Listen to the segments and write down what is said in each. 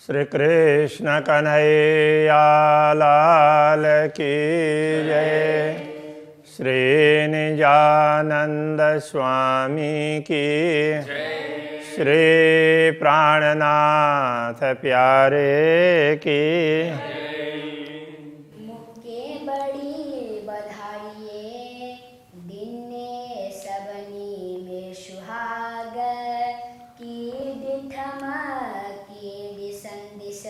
श्री कृष्ण कन्हैया लाल की जय। श्री निजानंद स्वामी की जय। श्री प्राणनाथ प्यारे की मुक्के बड़ी बधाइये दिने सबनी में सुहाग की दिठमा की दिसंदिस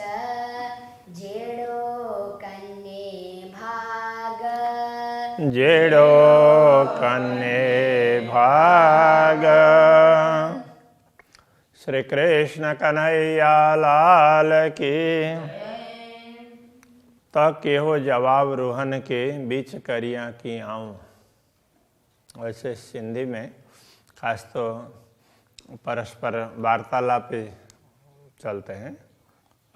जेड़ो कन्ने भाग जेड़ो कन्ने भाग। श्री कृष्ण कन्हैया लाल की तक केहो जवाब रोहन के बीच करिया की आऊँ। वैसे सिंधी में खास तो परस्पर वार्तालाप चलते हैं,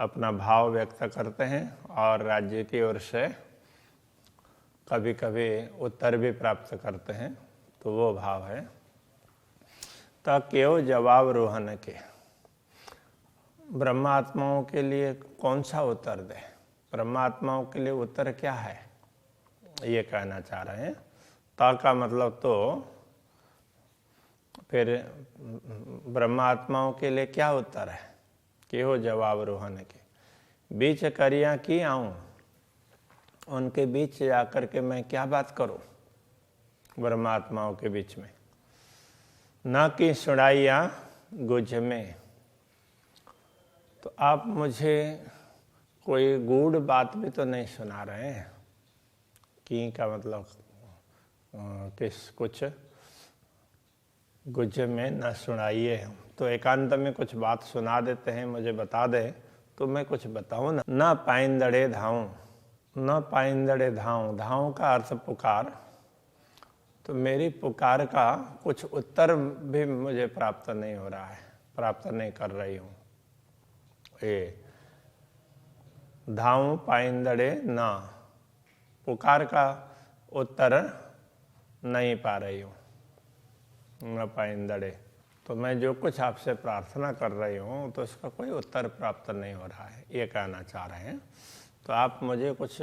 अपना भाव व्यक्त करते हैं और राज्य की ओर से कभी कभी उत्तर भी प्राप्त करते हैं, तो वो भाव है। तक केहो जवाब रोहन के, ब्रह्मात्माओं के लिए कौन सा उत्तर दे, ब्रह्मात्माओं के लिए उत्तर क्या है, ये कहना चाह रहे हैं। ता का मतलब तो फिर ब्रह्मात्माओं के लिए क्या उत्तर है, कि हो जवाब रोहन के बीच करिया की आऊँ, उनके बीच जाकर के मैं क्या बात करूं, ब्रह्मात्माओं के बीच में। न कि सुनाइया गुझ में, तो आप मुझे कोई गूढ़ बात भी तो नहीं सुना रहे हैं। की का मतलब किस कुछ गुझ में न सुनाइए, तो एकांत में कुछ बात सुना देते हैं, मुझे बता दे तो मैं कुछ बताऊं ना। न पाइंदड़े धाऊं, न पाइंदड़े धाऊं, धाऊं का अर्थ पुकार, तो मेरी पुकार का कुछ उत्तर भी मुझे प्राप्त नहीं हो रहा है, प्राप्त नहीं कर रही हूँ। ये धाऊं पाइंदड़े ना, पुकार का उत्तर नहीं पा रही हूँ। न पाइंदड़े, तो मैं जो कुछ आपसे प्रार्थना कर रही हूँ तो उसका कोई उत्तर प्राप्त नहीं हो रहा है, ये कहना चाह रहे हैं। तो आप मुझे कुछ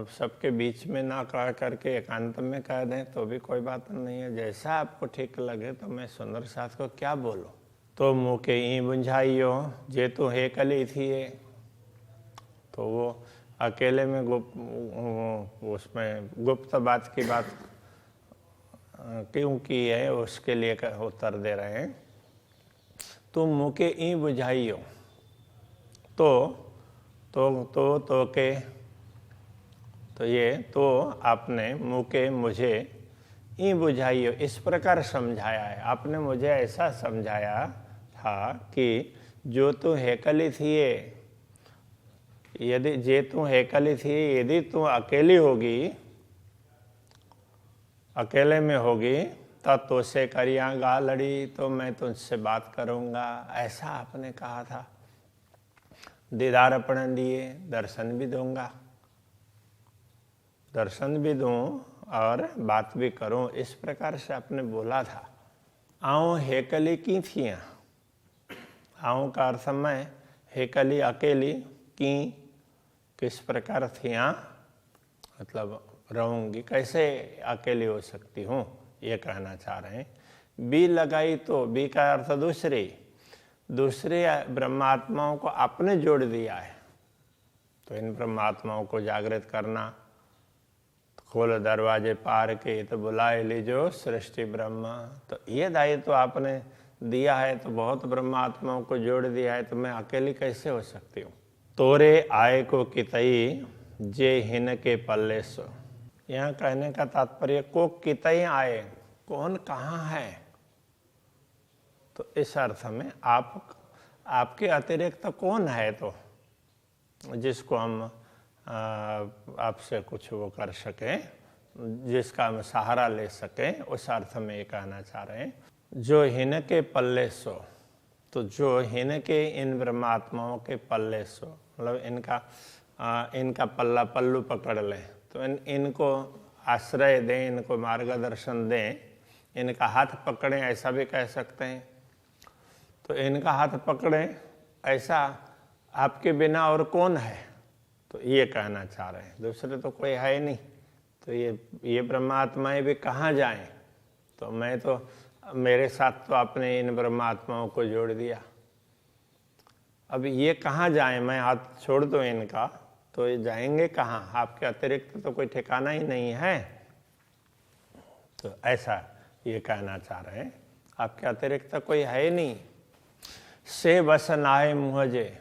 सबके बीच में ना कह करके एकांत में कह दें तो भी कोई बात नहीं है, जैसा आपको ठीक लगे। तो मैं सुंदर साथ को क्या बोलूं। तो मुँह के ई बुझाइयो जे तो हे कली थी ये, तो वो अकेले में उसमें गुप्त बात की बात क्यों की है, उसके लिए उत्तर दे रहे हैं। तुम मुँह के ई बुझाइयो, तो के, तो ये तो आपने मुँह के मुझे ई बुझाइयो इस प्रकार समझाया है। आपने मुझे ऐसा समझाया था कि जो तू हेकली थी ये, यदि जे तू हेकली थी, यदि तू अकेली होगी, अकेले में होगी, तब तो से करियागा लड़ी, तो मैं तुझसे बात करूँगा, ऐसा आपने कहा था। दीदार अपने दिए, दर्शन भी दूंगा, दर्शन भी दूं और बात भी करूं, इस प्रकार से आपने बोला था। आऊँ हेकली की थियाँ, आऊँ का अर्थ मैं, हेकली अकेली, की किस प्रकार थियाँ, मतलब रहूँगी, कैसे अकेली हो सकती हूँ, ये कहना चाह रहे हैं। बी लगाई तो बी का अर्थ दूसरे ब्रह्मात्माओं को आपने जोड़ दिया है, तो इन ब्रह्मात्माओं को जागृत करना। खोल दरवाजे पार के तो बुलाए लीजो सृष्टि ब्रह्मा, तो ये दायित्व तो आपने दिया है, तो बहुत ब्रह्मात्माओं को जोड़ दिया है, तो मैं अकेली कैसे हो सकती हूँ। तोरे आए को कितई जे हिन के पल्ले सो, यहाँ कहने का तात्पर्य को कितई आए, कौन कहाँ है, तो इस अर्थ में आपके अतिरिक्त कौन है, तो जिसको हम आपसे कुछ वो कर सकें, जिसका हम सहारा ले सकें, उस अर्थ में ये कहना चाह रहे हैं। जो हिन के पल्ले सो, तो जो हिन के इन ब्रह्मात्माओं के पल्ले सो, मतलब इनका पल्ला पल्लू पकड़ लें, तो इनको आश्रय दें, इनको मार्गदर्शन दें, इनका हाथ पकड़ें, ऐसा भी कह सकते हैं। तो इनका हाथ पकड़ें, ऐसा आपके बिना और कौन है, तो ये कहना चाह रहे हैं, दूसरे तो कोई है ही नहीं। तो ये ब्रह्मात्माएं भी कहाँ जाएं? तो मैं तो मेरे साथ तो आपने इन ब्रह्मात्माओं को जोड़ दिया, अब ये कहाँ जाएं? मैं हाथ छोड़ दूं इनका तो ये जाएंगे कहाँ? आपके अतिरिक्त तो कोई ठिकाना ही नहीं है। तो ऐसा ये कहना चाह रहे हैं, आपके अतिरिक्त तो कोई है ही नहीं। से बस नाए मुझे,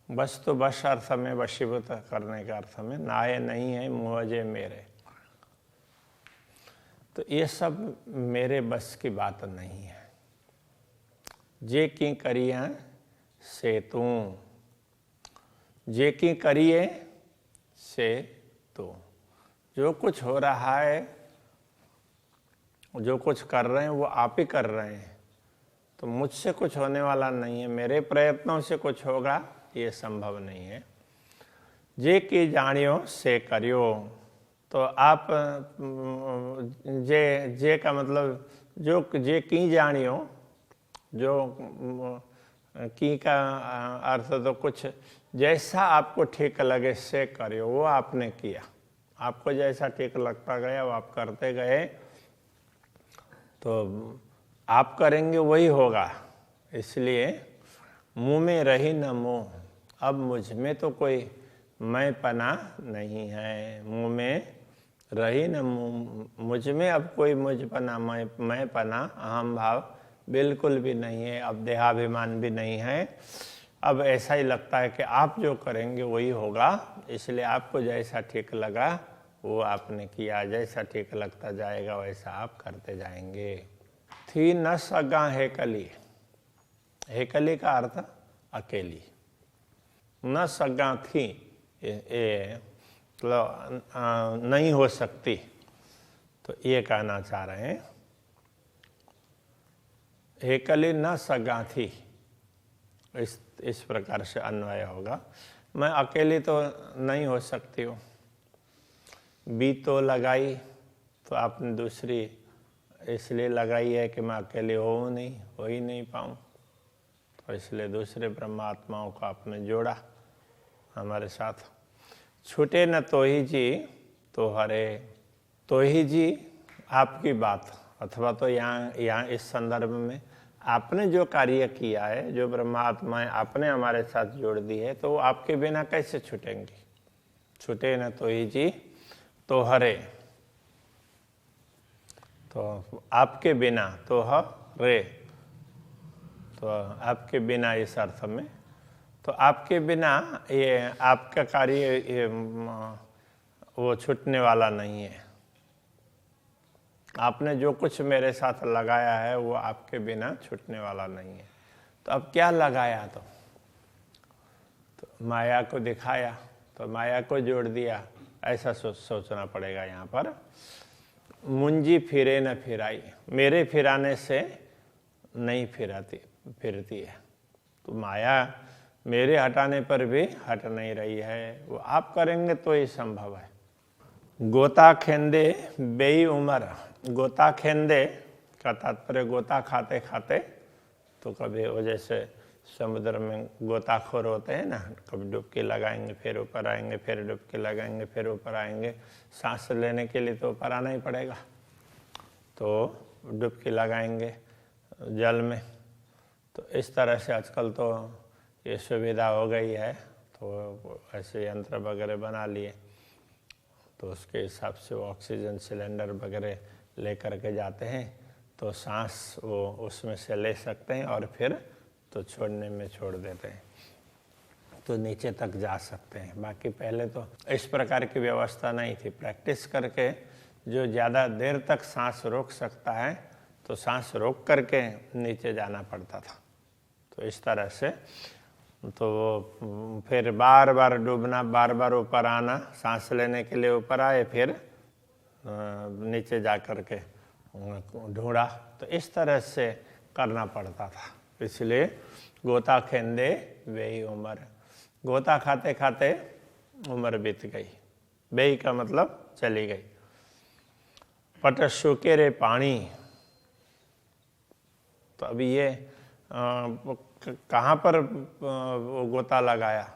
बस तो बस अर्थ में, वशीभूत करने के अर्थ में, नाए नहीं है मुझे मेरे। तो ये सब मेरे बस की बात नहीं है। जे की करिए से तू, जे की करिए से तू। जो कुछ हो रहा है, जो कुछ कर रहे हैं वो आप ही कर रहे हैं, तो मुझसे कुछ होने वाला नहीं है, मेरे प्रयत्नों से कुछ होगा ये संभव नहीं है। जे की जानियो से करियो, तो आप जे का मतलब जो जे की जानियो, जो की का अर्थ तो कुछ जैसा आपको ठीक लगे से करियो, वो आपने किया, आपको जैसा ठीक लगता गया वो आप करते गए, तो आप करेंगे वही होगा। इसलिए मुँह में रही न मोह, अब मुझ में तो कोई मैं पना नहीं है। मुँह में रही न मुझ में अब कोई मुझ पना, मैं पना, अहम भाव बिल्कुल भी नहीं है, अब देहाभिमान भी नहीं है। अब ऐसा ही लगता है कि आप जो करेंगे वही होगा, इसलिए आपको जैसा ठीक लगा वो आपने किया, जैसा ठीक लगता जाएगा वैसा आप करते जाएंगे। थी न सगा हेकली, हेकली का अर्थ अकेली, न सगा थी मतलब नहीं हो सकती, तो ये कहना चाह रहे हैं हेकली न सगा थी, इस प्रकार से अन्वय होगा। मैं अकेली तो नहीं हो सकती हूँ, बी तो लगाई तो आपने दूसरी इसलिए लगाई है कि मैं अकेले हो ही नहीं पाऊँ, तो इसलिए दूसरे ब्रह्मात्माओं को आपने जोड़ा हमारे साथ। छूटे न तो ही जी तो हरे, तो ही जी आपकी बात, अथवा तो यहाँ इस संदर्भ में आपने जो कार्य किया है, जो ब्रह्मात्माएं आपने हमारे साथ जोड़ दी है, तो वो आपके बिना कैसे छूटेंगी? छूटे न तो ही जी तो हरे, तो आपके बिना, तो हरे, तो आपके बिना इस अर्थ में, तो आपके बिना ये आपका कार्य वो छूटने वाला नहीं है। आपने जो कुछ मेरे साथ लगाया है वो आपके बिना छूटने वाला नहीं है। तो अब क्या लगाया? तो माया को दिखाया, तो माया को जोड़ दिया, ऐसा सोचना पड़ेगा यहाँ पर। मुंजी फिरे न फिराई, मेरे फिराने से नहीं फिरती है, तो माया मेरे हटाने पर भी हट नहीं रही है, वो आप करेंगे तो ये संभव है। गोता खेंदे बेई उमर, गोता खेंदे का तात्पर्य गोता खाते खाते, तो कभी वो जैसे समुद्र में गोताखोर होते हैं ना, कभी डुबकी लगाएंगे फिर ऊपर आएंगे, फिर डुबकी लगाएंगे फिर ऊपर आएंगे, सांस लेने के लिए तो ऊपर आना ही पड़ेगा, तो डुबकी लगाएंगे जल में। तो इस तरह से आजकल तो ये सुविधा हो गई है, तो ऐसे यंत्र वगैरह बना लिए, तो उसके हिसाब से वो ऑक्सीजन सिलेंडर वगैरह ले करके जाते हैं, तो सांस वो उसमें से ले सकते हैं और फिर तो छोड़ने में छोड़ देते हैं, तो नीचे तक जा सकते हैं। बाकी पहले तो इस प्रकार की व्यवस्था नहीं थी। प्रैक्टिस करके जो ज़्यादा देर तक सांस रोक सकता है, तो सांस रोक करके नीचे जाना पड़ता था। तो इस तरह से तो फिर बार बार डूबना, बार बार ऊपर आना, सांस लेने के लिए ऊपर आए, फिर नीचे जा कर के ढूंढा, तो इस तरह से करना पड़ता था। इसलिए गोता खेंदे वेई उम्र, गोता खाते खाते उम्र बीत गई। बेई का मतलब चली गई। पट सूखे रे पानी, तो अभी ये कहाँ पर वो गोता लगाया,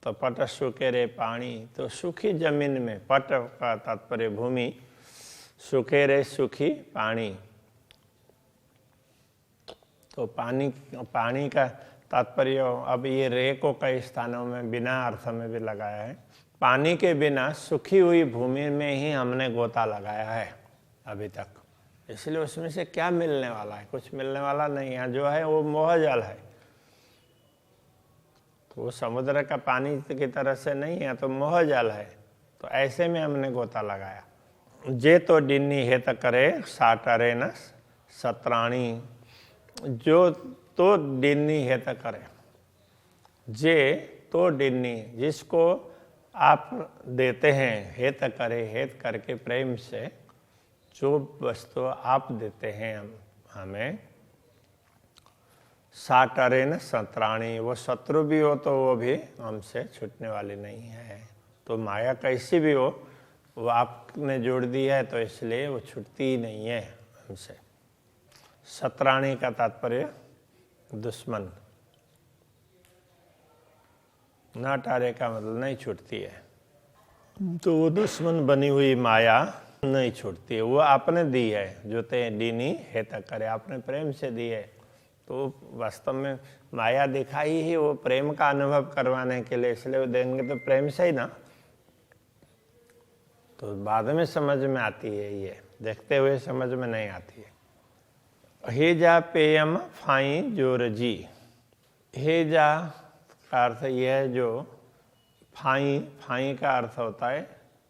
तो पट सूखे रे पानी, तो सूखी जमीन में, पट का तात्पर्य भूमि, सूखे रे सूखी पानी, तो पानी का तात्पर्य अब ये रे को कई स्थानों में बिना अर्थ में भी लगाया है। पानी के बिना सूखी हुई भूमि में ही हमने गोता लगाया है अभी तक, इसलिए उसमें से क्या मिलने वाला है, कुछ मिलने वाला नहीं है। जो है वो मोह जल है, तो वो समुद्र का पानी की तरह से नहीं है, तो मोह जल है। तो ऐसे में हमने गोता लगाया। जे तो डिन्नी हेत करे साटरे न सत्राणी, जो तो डिन्नी हेत करे, जे तो डिन्नी जिसको आप देते हैं, हेत करे, हेत करके प्रेम से जो वस्तु आप देते हैं हमें, साटरे न सत्राणी, वो शत्रु भी हो तो वो भी हमसे छूटने वाली नहीं है। तो माया कैसी भी हो, वो आपने जोड़ दी है, तो इसलिए वो छूटती ही नहीं है हमसे। सत्राणी का तात्पर्य दुश्मन, ना टारे का मतलब नहीं छूटती है। तो वो दुश्मन बनी हुई माया नहीं छूटती है, वो आपने दी है। जो ते डीनी हेत करे, आपने प्रेम से दी है। तो वास्तव में माया दिखाई ही वो प्रेम का अनुभव करवाने के लिए, इसलिए वो देंगे तो प्रेम से ही ना। तो बाद में समझ में आती है, ये देखते हुए समझ में नहीं आती है। हेजा पेयम फाई जोर जी, हेजा का अर्थ यह है जो फाई का अर्थ होता है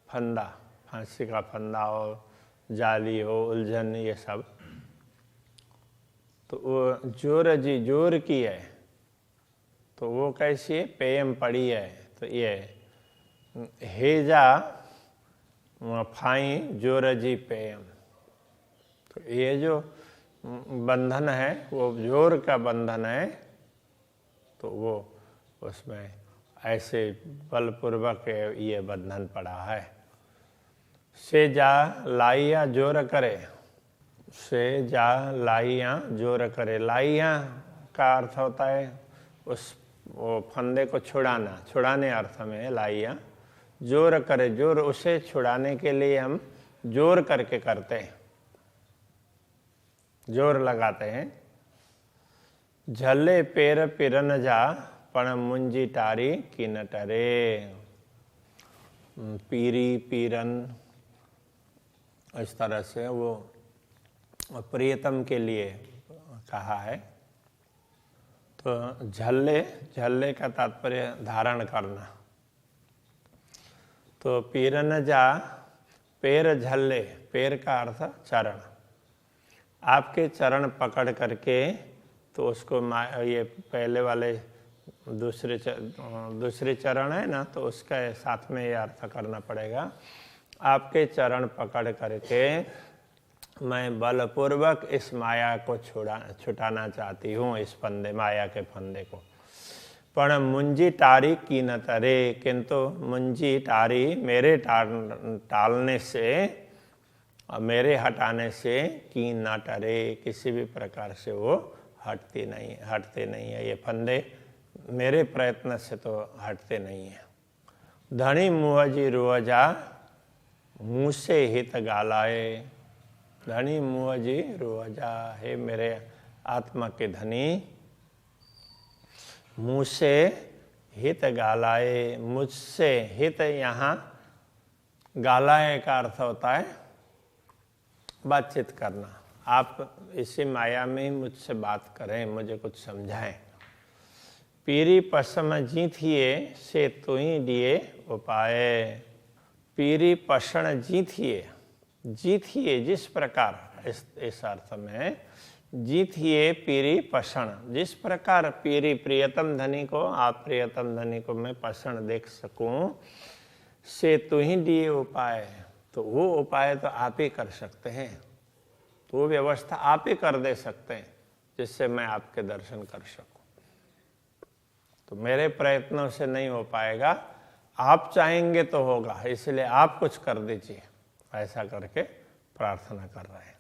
फंदा, फांसी का फंदा हो, जाली हो, उलझन, ये सब। तो वो जोर जी, जोर की है, तो वो कैसी है, पेयम पड़ी है। तो ये हेजा फाई जोर जी पेयम, तो ये जो बंधन है वो जोर का बंधन है। तो वो उसमें ऐसे बलपूर्वक ये बंधन पड़ा है। से जा लाइया जोर करे, से जा लाइया जोर करे, लाइया का अर्थ होता है उस वो फंदे को छुड़ाना, छुड़ाने अर्थ में लाइया। जोर करे, जोर उसे छुड़ाने के लिए हम जोर करके करते हैं, जोर लगाते हैं। झले पेर पिरन जा पण मुंजी टारी की न टरे, पीरी पीरन, इस तरह से वो प्रियतम के लिए कहा है। तो झल्ले, झल्ले का तात्पर्य धारण करना। तो पीरन जा, पैर झल्ले, पैर का अर्थ चरण, आपके चरण पकड़ करके, तो उसको ये पहले वाले दूसरे चरण है ना, तो उसका साथ में ये अर्थ करना पड़ेगा। आपके चरण पकड़ करके मैं बलपूर्वक इस माया को छुटाना चाहती हूँ, इस फंदे, माया के फंदे को। पण मुंजी टारी की न तरे, किंतु मुंजी टारी मेरे टालने से, मेरे हटाने से की न टरे, किसी भी प्रकार से वो हटते नहीं है। ये फंदे मेरे प्रयत्न से तो हटते नहीं है। धनी मुहजी रुअजा मुँह से हित गालाए, धनी मुहजी रुअजा, हे मेरे आत्मा के धनी, मुँह से हित गालाए, मुझसे हित, यहाँ गालाए का अर्थ होता है बातचीत करना। आप इसी माया में ही मुझसे बात करें, मुझे कुछ समझाएं। पीरी पसम जीथिए से तुही दिए उपाय, पीरी पसण जीथिए, जीथिए जिस प्रकार, इस अर्थ में जीथिए पीरी पसण, जिस प्रकार पीरी प्रियतम धनी को, आप प्रियतम धनी को मैं पसण देख सकूं, से तुही दिए उपाय, तो वो उपाय तो आप ही कर सकते हैं, तो वो व्यवस्था आप ही कर दे सकते हैं जिससे मैं आपके दर्शन कर सकूं। तो मेरे प्रयत्नों से नहीं हो पाएगा, आप चाहेंगे तो होगा, इसलिए आप कुछ कर दीजिए, ऐसा करके प्रार्थना कर रहे हैं।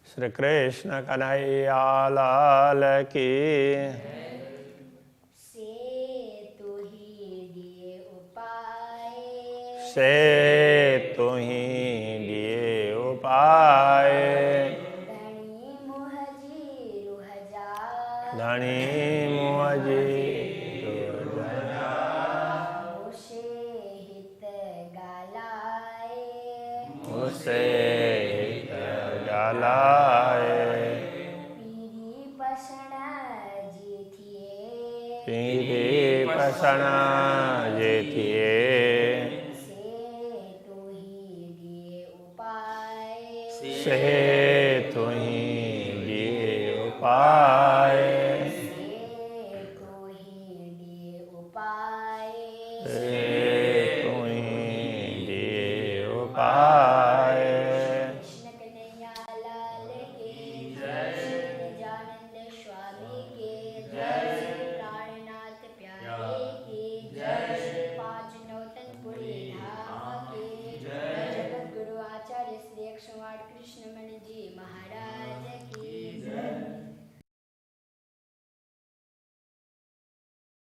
श्री कृष्ण कन्हैया लाल की। से तू ही दिए उपाय, से तू ही दिए उपाय। धनी मुहजी रुह जा, धनी मुझे मुझे हित गालाए, उसे गालाए। पीरी पसना जीथिए, पीरी पसना जेतिए। से तू ही दिए उपाय, से तू ही दिए उपाय।